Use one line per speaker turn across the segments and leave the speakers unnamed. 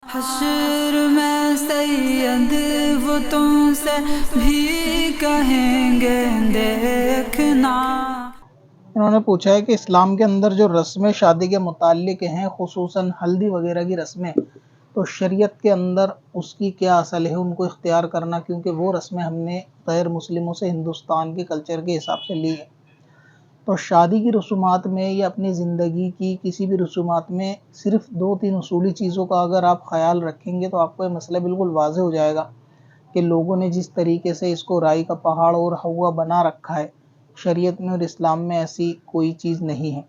حشر میں سید وہ تم سے بھی کہیں گے دیکھنا۔
انہوں نے پوچھا ہے کہ اسلام کے اندر جو رسمیں شادی کے متعلق ہیں، خصوصاً ہلدی وغیرہ کی رسمیں، تو شریعت کے اندر اس کی کیا اصل ہے ان کو اختیار کرنا، کیونکہ وہ رسمیں ہم نے غیر مسلموں سے ہندوستان کے کلچر کے حساب سے لی ہے۔ تو شادی کی رسومات میں یا اپنی زندگی کی کسی بھی رسومات میں صرف 2-3 اصولی چیزوں کا اگر آپ خیال رکھیں گے تو آپ کو یہ مسئلہ بالکل واضح ہو جائے گا کہ لوگوں نے جس طریقے سے اس کو رائی کا پہاڑ اور ہوا بنا رکھا ہے، شریعت میں اور اسلام میں ایسی کوئی چیز نہیں ہے۔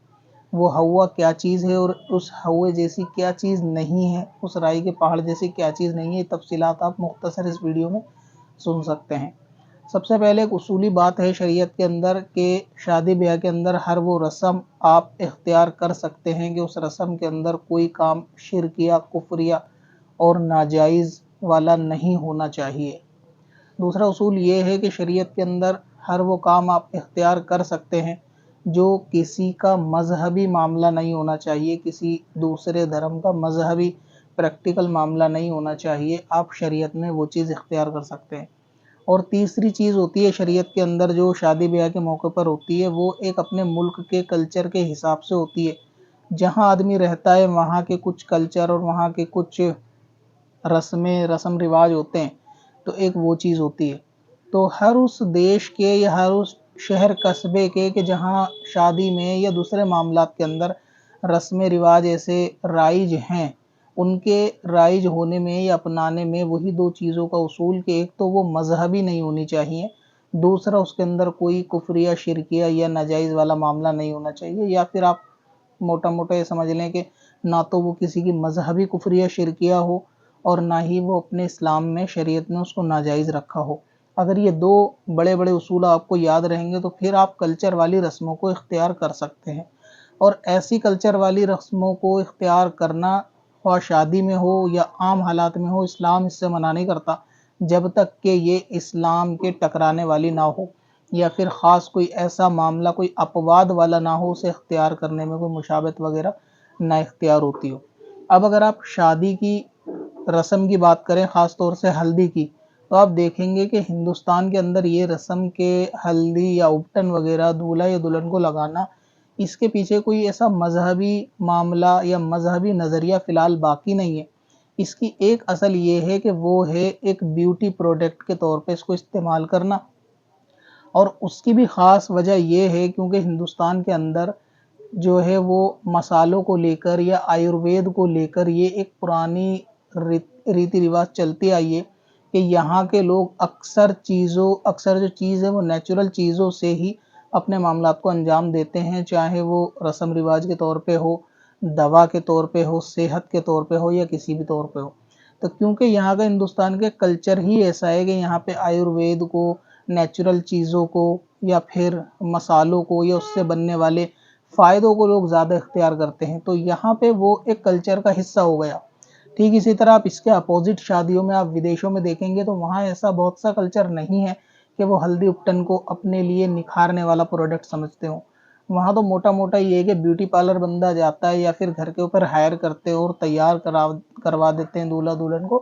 وہ ہوا کیا چیز ہے اور اس ہوے جیسی کیا چیز نہیں ہے، اس رائی کے پہاڑ جیسی کیا چیز نہیں ہے، یہ تفصیلات آپ مختصر اس ویڈیو میں سن سکتے ہیں۔ سب سے پہلے ایک اصولی بات ہے شریعت کے اندر کہ شادی بیاہ کے اندر ہر وہ رسم آپ اختیار کر سکتے ہیں کہ اس رسم کے اندر کوئی کام شرکیہ، کفریہ اور ناجائز والا نہیں ہونا چاہیے۔ دوسرا اصول یہ ہے کہ شریعت کے اندر ہر وہ کام آپ اختیار کر سکتے ہیں جو کسی کا مذہبی معاملہ نہیں ہونا چاہیے، کسی دوسرے دھرم کا مذہبی پریکٹیکل معاملہ نہیں ہونا چاہیے، آپ شریعت میں وہ چیز اختیار کر سکتے ہیں۔ اور تیسری چیز ہوتی ہے شریعت کے اندر جو شادی بیاہ کے موقع پر ہوتی ہے، وہ ایک اپنے ملک کے کلچر کے حساب سے ہوتی ہے۔ جہاں آدمی رہتا ہے وہاں کے کچھ کلچر اور وہاں کے کچھ رسم رواج ہوتے ہیں، تو ایک وہ چیز ہوتی ہے۔ تو ہر اس دیش کے یا ہر اس شہر قصبے کے کہ جہاں شادی میں یا دوسرے معاملات کے اندر رسم رواج ایسے رائج ہیں، ان کے رائج ہونے میں یا اپنانے میں وہی 2 چیزوں کا اصول کہ ایک تو وہ مذہبی نہیں ہونی چاہیے، دوسرا اس کے اندر کوئی کفریہ، شرکیہ یا ناجائز والا معاملہ نہیں ہونا چاہیے، یا پھر آپ موٹا موٹا یہ سمجھ لیں کہ نہ تو وہ کسی کی مذہبی کفریہ شرکیہ ہو اور نہ ہی وہ اپنے اسلام میں شریعت نے اس کو ناجائز رکھا ہو۔ اگر یہ 2 بڑے بڑے اصول آپ کو یاد رہیں گے تو پھر آپ کلچر والی رسموں کو اختیار کر سکتے ہیں۔ اور ایسی کلچر والی رسموں کو اختیار کرنا خواہ شادی میں ہو یا عام حالات میں ہو، اسلام اس سے منع نہیں کرتا جب تک کہ یہ اسلام کے ٹکرانے والی نہ ہو یا پھر خاص کوئی ایسا معاملہ کوئی اپواد والا نہ ہو، اسے اختیار کرنے میں کوئی مشابہت وغیرہ نہ اختیار ہوتی ہو۔ اب اگر آپ شادی کی رسم کی بات کریں، خاص طور سے ہلدی کی، تو آپ دیکھیں گے کہ ہندوستان کے اندر یہ رسم کے ہلدی یا ابٹن وغیرہ دولہا یا دلہن کو لگانا، اس کے پیچھے کوئی ایسا مذہبی معاملہ یا مذہبی نظریہ فی الحال باقی نہیں ہے۔ اس کی ایک اصل یہ ہے کہ وہ ہے ایک بیوٹی پروڈکٹ کے طور پہ اس کو استعمال کرنا، اور اس کی بھی خاص وجہ یہ ہے کیونکہ ہندوستان کے اندر جو ہے وہ مسالوں کو لے کر یا آیوروید کو لے کر یہ ایک پرانی ریتی رواج چلتی آئی ہے کہ یہاں کے لوگ اکثر جو چیز ہے وہ نیچرل چیزوں سے ہی اپنے معاملات کو انجام دیتے ہیں، چاہے وہ رسم رواج کے طور پہ ہو، دوا کے طور پہ ہو، صحت کے طور پہ ہو یا کسی بھی طور پہ ہو۔ تو کیونکہ یہاں کا ہندوستان کے کلچر ہی ایسا ہے کہ یہاں پہ آیوروید کو، نیچرل چیزوں کو یا پھر مسالوں کو یا اس سے بننے والے فائدوں کو لوگ زیادہ اختیار کرتے ہیں، تو یہاں پہ وہ ایک کلچر کا حصہ ہو گیا۔ ٹھیک اسی طرح آپ اس کے اپوزٹ شادیوں میں آپ ودیشوں میں دیکھیں گے تو وہاں ایسا بہت سا کلچر نہیں ہے کہ وہ ہلدی اپٹن کو اپنے لیے نکھارنے والا پروڈکٹ سمجھتے ہوں۔ وہاں تو موٹا موٹا یہ ہے کہ بیوٹی پارلر بندہ جاتا ہے یا پھر گھر کے اوپر ہائر کرتے اور تیار کروا دیتے ہیں دولہا دلہن کو،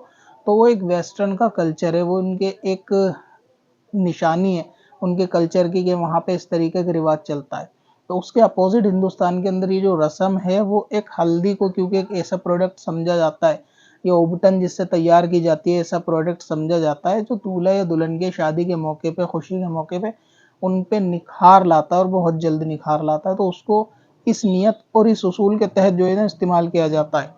تو وہ ایک ویسٹرن کا کلچر ہے، وہ ان کے ایک نشانی ہے ان کے کلچر کی کہ وہاں پہ اس طریقے کا رواج چلتا ہے۔ تو اس کے اپوزٹ ہندوستان کے اندر یہ جو رسم ہے وہ ایک ہلدی کو کیونکہ ایک ایسا پروڈکٹ سمجھا جاتا ہے، یا اوبٹن جس سے تیار کی جاتی ہے ایسا پروڈکٹ سمجھا جاتا ہے جو دولہا یا دلہن کے شادی کے موقع پہ، خوشی کے موقع پہ ان پہ نکھار لاتا ہے اور بہت جلد نکھار لاتا ہے، تو اس کو اس نیت اور اس اصول کے تحت جو ہے نا استعمال کیا جاتا ہے۔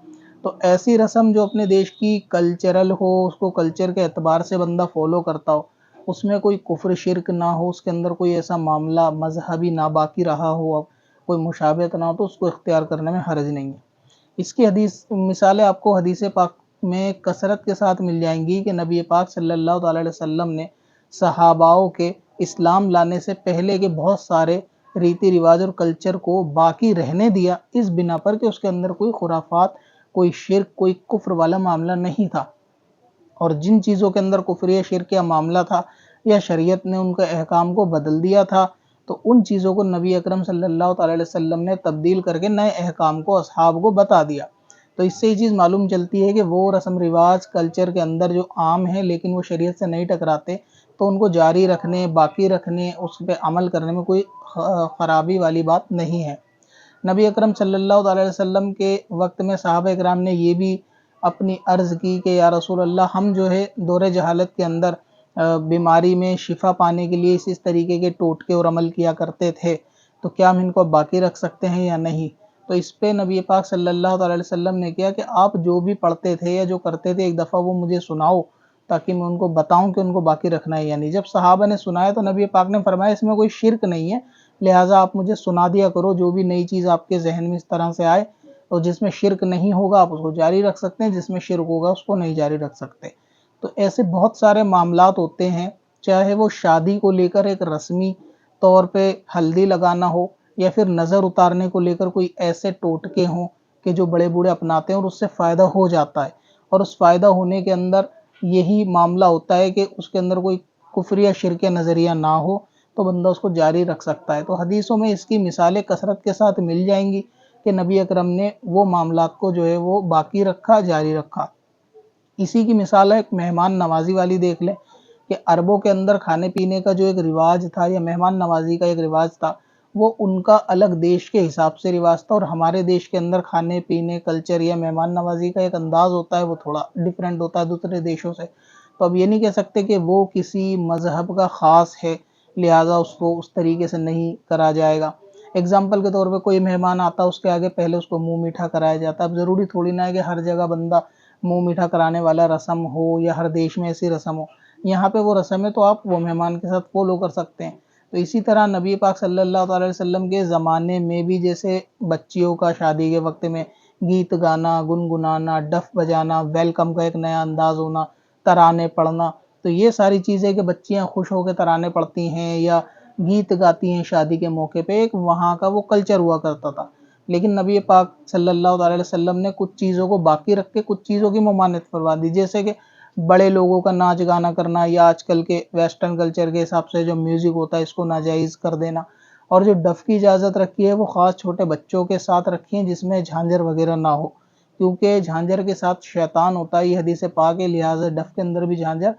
تو ایسی رسم جو اپنے دیش کی کلچرل ہو، اس کو کلچر کے اعتبار سے بندہ فالو کرتا ہو، اس میں کوئی کفر شرک نہ ہو، اس کے اندر کوئی ایسا معاملہ مذہبی نہ باقی رہا ہو، اب کوئی مشابہت نہ ہو، تو اس کو اختیار کرنے میں حرج نہیں ہے۔ اس کی مثالیں آپ کو حدیث پاک میں کثرت کے ساتھ مل جائیں گی کہ نبی پاک صلی اللہ علیہ وسلم نے صحاباؤں کے اسلام لانے سے پہلے کے بہت سارے ریتی رواج اور کلچر کو باقی رہنے دیا، اس بنا پر کہ اس کے اندر کوئی خرافات، کوئی شرک، کوئی کفر والا معاملہ نہیں تھا۔ اور جن چیزوں کے اندر کفریہ شرک یا معاملہ تھا یا شریعت نے ان کے احکام کو بدل دیا تھا، تو ان چیزوں کو نبی اکرم صلی اللہ علیہ وسلم نے تبدیل کر کے نئے احکام کو اصحاب کو بتا دیا تو اس سے یہ چیز معلوم چلتی ہے کہ وہ رسم رواج کلچر کے اندر جو عام ہیں لیکن وہ شریعت سے نہیں ٹکراتے، تو ان کو جاری رکھنے، باقی رکھنے، اس پہ عمل کرنے میں کوئی خرابی والی بات نہیں ہے۔ نبی اکرم صلی اللہ علیہ وسلم کے وقت میں صحابہ اکرام نے یہ بھی اپنی عرض کی کہ یا رسول اللہ، ہم جو ہے دور جہالت کے اندر بیماری میں شفا پانے کے لیے اس طریقے کے ٹوٹکے اور عمل کیا کرتے تھے، تو کیا ہم ان کو باقی رکھ سکتے ہیں یا نہیں؟ تو اس پہ نبی پاک صلی اللہ علیہ وسلم نے کیا کہ آپ جو بھی پڑھتے تھے یا جو کرتے تھے ایک دفعہ وہ مجھے سناؤ، تاکہ میں ان کو بتاؤں کہ ان کو باقی رکھنا ہے یا نہیں۔ جب صحابہ نے سنایا تو نبی پاک نے فرمایا اس میں کوئی شرک نہیں ہے، لہٰذا آپ مجھے سنا دیا کرو، جو بھی نئی چیز آپ کے ذہن میں اس طرح سے آئے اور جس میں شرک نہیں ہوگا آپ اس کو جاری رکھ سکتے ہیں، جس میں شرک ہوگا اس کو نہیں جاری رکھ سکتے۔ تو ایسے بہت سارے معاملات ہوتے ہیں، چاہے وہ شادی کو لے کر ایک رسمی طور پہ ہلدی لگانا ہو، یا پھر نظر اتارنے کو لے کر کوئی ایسے ٹوٹکے ہوں کہ جو بڑے بوڑھے اپناتے ہیں اور اس سے فائدہ ہو جاتا ہے، اور اس فائدہ ہونے کے اندر یہی معاملہ ہوتا ہے کہ اس کے اندر کوئی کفر یا شرک نظریہ نہ ہو، تو بندہ اس کو جاری رکھ سکتا ہے۔ تو حدیثوں میں اس کی مثالیں کثرت کے ساتھ مل جائیں گی کہ نبی اکرم نے وہ معاملات کو جو ہے وہ باقی رکھا، جاری رکھا۔ اسی کی مثال ہے ایک مہمان نوازی والی، دیکھ لیں کہ عربوں کے اندر کھانے پینے کا جو ایک رواج تھا یا مہمان نوازی کا ایک رواج تھا، وہ ان کا الگ دیش کے حساب سے رواج تھا، اور ہمارے دیش کے اندر کھانے پینے کلچر یا مہمان نوازی کا ایک انداز ہوتا ہے وہ تھوڑا ڈیفرنٹ ہوتا ہے دوسرے دیشوں سے۔ تو اب یہ نہیں کہہ سکتے کہ وہ کسی مذہب کا خاص ہے لہٰذا اس کو اس طریقے سے نہیں کرا جائے گا۔ اگزامپل کے طور پہ کوئی مہمان آتا ہے، اس کے آگے پہلے اس کو منہ میٹھا کرایا جاتا ہے۔ اب ضروری تھوڑی نہ ہے کہ ہر جگہ بندہ منہ میٹھا کرانے والا رسم ہو یا ہر دیش میں ایسی رسم ہو، یہاں پہ وہ رسم ہے تو آپ وہ مہمان کے ساتھ فالو کر سکتے ہیں۔ تو اسی طرح نبی پاک صلی اللہ علیہ وسلم کے زمانے میں بھی جیسے بچیوں کا شادی کے وقت میں گیت گانا، گنگنانا، ڈف بجانا، ویلکم کا ایک نیا انداز ہونا، ترانے پڑھنا، تو یہ ساری چیزیں کہ بچیاں خوش ہو کے ترانے پڑھتی ہیں یا گیت گاتی ہیں شادی کے موقع پہ، ایک وہاں کا وہ کلچر ہوا کرتا تھا۔ لیکن نبی پاک صلی اللہ علیہ وسلم نے کچھ چیزوں کو باقی رکھ کے کچھ چیزوں کی ممانعت فرما دی، جیسے کہ بڑے لوگوں کا ناچ گانا کرنا یا آج کل کے ویسٹرن کلچر کے حساب سے جو میوزک ہوتا ہے اس کو ناجائز کر دینا، اور جو ڈف کی اجازت رکھی ہے وہ خاص چھوٹے بچوں کے ساتھ رکھی ہیں جس میں جھانجر وغیرہ نہ ہو، کیونکہ جھانجر کے ساتھ شیطان ہوتا ہے، یہ حدیث پاک ہے، لہٰذا ڈف کے اندر بھی جھانجر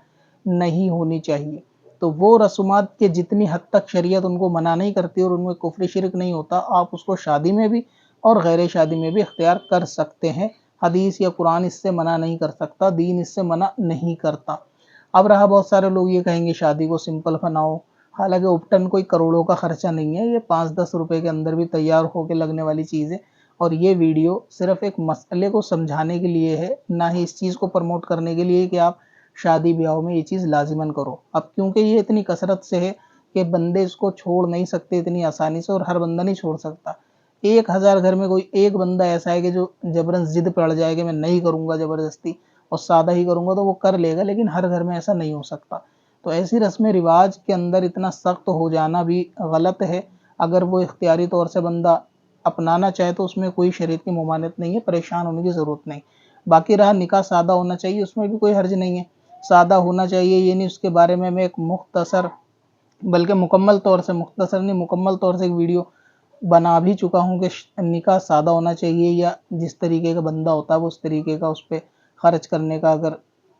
نہیں ہونی چاہیے۔ تو وہ رسومات کے جتنی حد تک شریعت ان کو منع نہیں کرتی اور ان میں کفر شرک نہیں ہوتا، آپ اس کو شادی میں بھی اور غیر شادی میں بھی اختیار کر سکتے ہیں۔ حدیث یا قرآن اس سے منع نہیں کر سکتا، دین اس سے منع نہیں کرتا۔ اب رہا بہت سارے لوگ یہ کہیں گے شادی کو سمپل بناؤ، حالانکہ اپٹن کوئی کروڑوں کا خرچہ نہیں ہے، یہ 5-10 روپے کے اندر بھی تیار ہو کے لگنے والی چیز ہے، اور یہ ویڈیو صرف ایک مسئلے کو سمجھانے کے لیے ہے، نہ ہی اس چیز کو پروموٹ کرنے کے لیے کہ آپ شادی بیاہوں میں یہ چیز لازماً کرو۔ اب کیونکہ یہ اتنی کثرت سے ہے کہ بندے اس کو چھوڑ نہیں سکتے اتنی آسانی سے، اور ہر بندہ نہیں چھوڑ سکتا۔ 1000 گھر میں کوئی ایک بندہ ایسا ہے کہ جو جبرن ضد پڑ جائے کہ میں نہیں کروں گا زبردستی اور سادہ ہی کروں گا، تو وہ کر لے گا، لیکن ہر گھر میں ایسا نہیں ہو سکتا۔ تو ایسی رسم رواج کے اندر اتنا سخت ہو جانا بھی غلط ہے۔ اگر وہ اختیاری طور سے بندہ اپنانا چاہے تو اس میں کوئی شریعت کی ممانعت نہیں ہے، پریشان ہونے کی ضرورت نہیں۔ باقی رہا نکاح سادہ ہونا چاہیے، اس میں بھی کوئی حرج نہیں ہے، سادہ ہونا چاہیے، یہ نہیں اس کے بارے میں ایک مختصر بلکہ مکمل طور سے، مختصر نہیں مکمل طور سے ایک ویڈیو بنا بھی چکا ہوں کہ نکاح سادہ ہونا چاہیے، یا جس طریقے کا بندہ ہوتا ہے وہ اس طریقے کا اس پہ خرچ کرنے کا اگر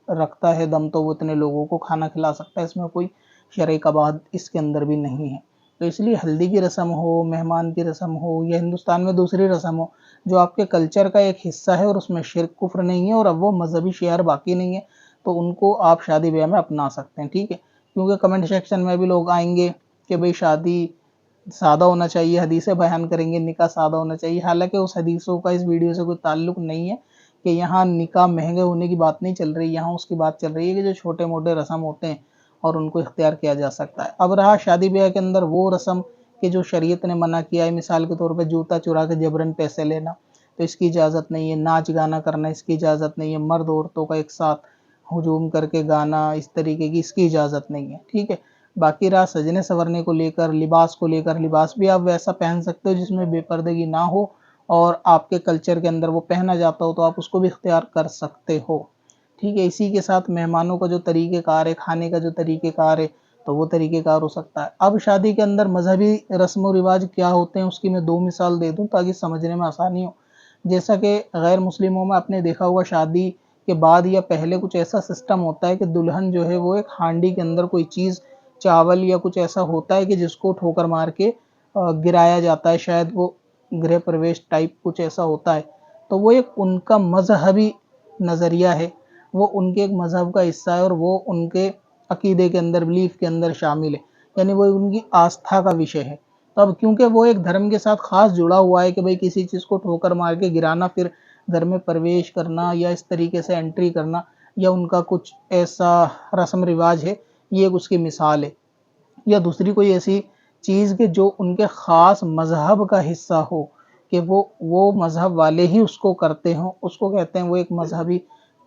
رکھتا ہے دم تو وہ اتنے لوگوں کو کھانا کھلا سکتا ہے، اس میں کوئی شرعی قباحت اس کے اندر بھی نہیں ہے۔ تو اس لیے ہلدی کی رسم ہو، مہمان کی رسم ہو، یا ہندوستان میں دوسری رسم ہو جو آپ کے کلچر کا ایک حصہ ہے اور اس میں شرک کفر نہیں ہے اور اب وہ مذہبی شعار باقی نہیں ہے، تو ان کو آپ شادی بیاہ میں اپنا سکتے ہیں، ٹھیک ہے۔ کیونکہ کمنٹ سیکشن میں بھی لوگ آئیں گے کہ بھئی شادی سادہ ہونا چاہیے، حدیثیں بیان کریں گے نکاح سادہ ہونا چاہیے، حالانکہ اس حدیثوں کا اس ویڈیو سے کوئی تعلق نہیں ہے، کہ یہاں نکاح مہنگے ہونے کی بات نہیں چل رہی، یہاں اس کی بات چل رہی ہے کہ جو چھوٹے موٹے رسم ہوتے ہیں اور ان کو اختیار کیا جا سکتا ہے۔ اب رہا شادی بیاہ کے اندر وہ رسم کہ جو شریعت نے منع کیا ہے، مثال کے طور پہ جوتا چرا کے جبرن پیسے لینا، تو اس کی اجازت نہیں ہے، ناچ گانا کرنا اس کی اجازت نہیں ہے، مرد عورتوں کا ایک ساتھ ہجوم کر کے گانا اس طریقے کی اس کی اجازت نہیں ہے، ٹھیک ہے۔ باقی رہا سجنے سورنے کو لے کر، لباس کو لے کر، لباس بھی آپ ویسا پہن سکتے ہو جس میں بے پردگی نہ ہو اور آپ کے کلچر کے اندر وہ پہنا جاتا ہو، تو آپ اس کو بھی اختیار کر سکتے ہو، ٹھیک ہے۔ اسی کے ساتھ مہمانوں کا جو طریقہ کار ہے، کھانے کا جو طریقہ کار ہے، تو وہ طریقہ کار ہو سکتا ہے۔ اب شادی کے اندر مذہبی رسم و رواج کیا ہوتے ہیں اس کی میں 2 مثال دے دوں تاکہ سمجھنے میں آسانی ہو۔ جیسا کہ غیر مسلموں میں آپ نے دیکھا ہوگا شادی کے بعد یا پہلے کچھ ایسا سسٹم ہوتا ہے کہ دلہن جو ہے وہ ایک ہانڈی کے اندر کوئی چیز چاول یا کچھ ایسا ہوتا ہے کہ جس کو ٹھوکر مار کے گرایا جاتا ہے، شاید وہ گرہ پرویش ٹائپ کچھ ایسا ہوتا ہے. تو وہ ایک ان کا مذہبی نظریہ ہے، وہ ان کے ایک مذہب کا حصہ ہے اور وہ ان کے عقیدے کے اندر، بلیف کے اندر شامل ہے، یعنی وہ ان کی آستھا کا وشے ہے. تو اب کیونکہ وہ ایک دھرم کے ساتھ خاص جڑا ہوا ہے کہ بھئی کسی چیز کو ٹھوکر مار کے گرانا، پھر گھر میں پرویش کرنا یا اس طریقے سے انٹری کرنا، یا ان کا کچھ ایسا رسم رواج ہے، یہ اس کی مثال ہے. یا دوسری کوئی ایسی چیز کہ جو ان کے خاص مذہب کا حصہ ہو، کہ وہ مذہب والے ہی اس کو کرتے ہوں، اس کو کہتے ہیں وہ ایک مذہبی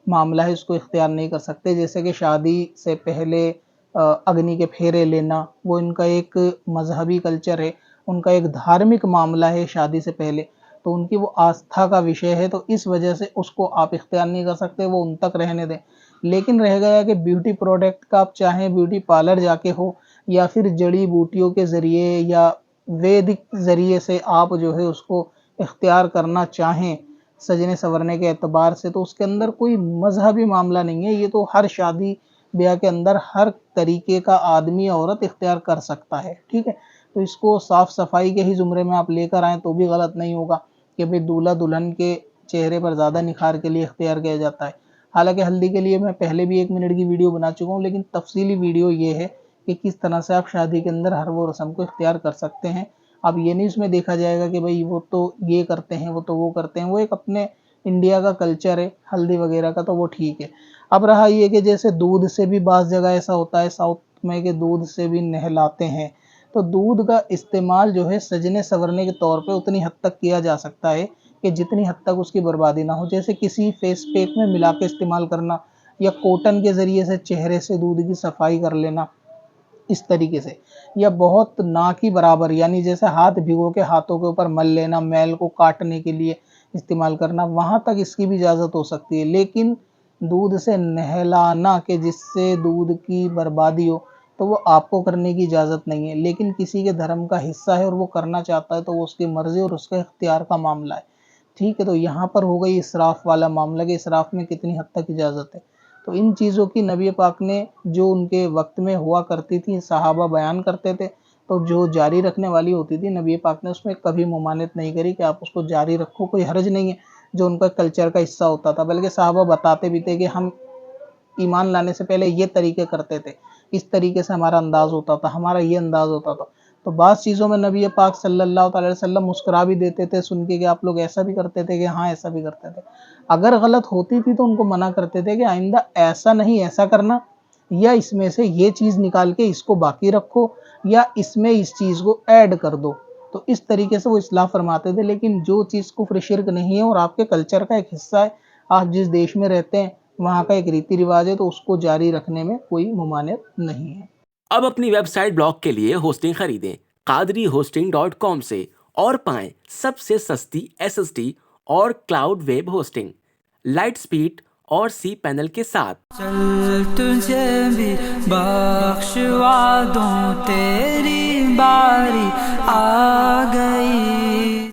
معاملہ ہے، اس کو اختیار نہیں کر سکتے. جیسے کہ شادی سے پہلے اگنی کے پھیرے لینا، وہ ان کا ایک مذہبی کلچر ہے، ان کا ایک دھارمک معاملہ ہے شادی سے پہلے، تو ان کی وہ آستھا کا وشے ہے، تو اس وجہ سے اس کو آپ اختیار نہیں کر سکتے، وہ ان تک رہنے دیں. لیکن رہ گیا کہ بیوٹی پروڈکٹ کا آپ چاہیں بیوٹی پارلر جا کے ہو یا پھر جڑی بوٹیوں کے ذریعے یا ویدک ذریعے سے آپ جو ہے اس کو اختیار کرنا چاہیں سجنے سورنے کے اعتبار سے، تو اس کے اندر کوئی مذہبی معاملہ نہیں ہے. یہ تو ہر شادی بیاہ کے اندر ہر طریقے کا آدمی عورت اختیار کر سکتا ہے، ٹھیک ہے. تو اس کو صاف صفائی کے ہی زمرے میں آپ لے کر آئیں تو بھی غلط نہیں ہوگا کہ بھئی دولہا دلہن کے چہرے پر زیادہ نکھار کے لیے اختیار کیا جاتا ہے. حالانکہ ہلدی کے لیے میں پہلے بھی 1 منٹ کی ویڈیو بنا چکا ہوں، لیکن تفصیلی ویڈیو یہ ہے کہ کس طرح سے آپ شادی کے اندر ہر وہ رسم کو اختیار کر سکتے ہیں. اب یہ نہیں اس میں دیکھا جائے گا کہ بھئی وہ تو یہ کرتے ہیں، وہ تو وہ کرتے ہیں، وہ ایک اپنے انڈیا کا کلچر ہے ہلدی وغیرہ کا، تو وہ ٹھیک ہے. اب رہا یہ کہ جیسے دودھ سے بھی بعض جگہ ایسا ہوتا ہے ساؤتھ میں کہ دودھ سے بھی نہلاتے ہیں، تو دودھ کا استعمال جو ہے سجنے سورنے کے طور پہ اتنی حد تک کیا جا سکتا ہے کہ جتنی حد تک اس کی بربادی نہ ہو. جیسے کسی فیس پیک میں ملا کے استعمال کرنا، یا کوٹن کے ذریعے سے چہرے سے دودھ کی صفائی کر لینا اس طریقے سے، یا بہت نہ کی برابر، یعنی جیسے ہاتھ بھگو کے ہاتھوں کے اوپر مل لینا، میل کو کاٹنے کے لیے استعمال کرنا، وہاں تک اس کی بھی اجازت ہو سکتی ہے. لیکن دودھ سے نہلانا کہ جس سے دودھ کی بربادی ہو، تو وہ آپ کو کرنے کی اجازت نہیں ہے. لیکن کسی کے دھرم کا حصہ ہے اور وہ کرنا چاہتا ہے تو وہ اس کی مرضی اور اس کے اختیار کا معاملہ ہے، ٹھیک ہے. تو یہاں پر ہو گئی اسراف والا معاملہ کہ اسراف میں کتنی حد تک اجازت ہے. تو ان چیزوں کی نبی پاک نے جو ان کے وقت میں ہوا کرتی تھی، صحابہ بیان کرتے تھے، تو جو جاری رکھنے والی ہوتی تھی نبی پاک نے اس میں کبھی ممانعت نہیں کری کہ آپ اس کو جاری رکھو، کوئی حرج نہیں ہے، جو ان کا کلچر کا حصہ ہوتا تھا. بلکہ صحابہ بتاتے بھی تھے کہ ہم ایمان لانے سے پہلے یہ طریقے کرتے تھے، اس طریقے سے ہمارا انداز ہوتا تھا، ہمارا یہ انداز ہوتا تھا. تو بعض چیزوں میں نبی پاک صلی اللہ علیہ وسلم مسکرا بھی دیتے تھے سن کے کہ آپ لوگ ایسا بھی کرتے تھے، کہ ہاں ایسا بھی کرتے تھے. اگر غلط ہوتی تھی تو ان کو منع کرتے تھے کہ آئندہ ایسا نہیں، ایسا کرنا، یا اس میں سے یہ چیز نکال کے اس کو باقی رکھو، یا اس میں اس چیز کو ایڈ کر دو. تو اس طریقے سے وہ اصلاح فرماتے تھے. لیکن جو چیز کفر شرک نہیں ہے اور آپ کے کلچر کا ایک حصہ ہے، آپ جس دیش میں رہتے ہیں وہاں کا ایک ریتی رواج ہے، تو اس کو جاری رکھنے میں کوئی ممانعت نہیں ہے.
اب اپنی ویب سائٹ بلاگ کے لیے ہوسٹنگ خریدیں قادری-hosting.com سے اور پائیں سب سے سستی SSD اور cloud web hosting, light speed اور سی پینل کے ساتھ.
چل تجھے بھی بخشوا دوں، تیری باری آ گئی.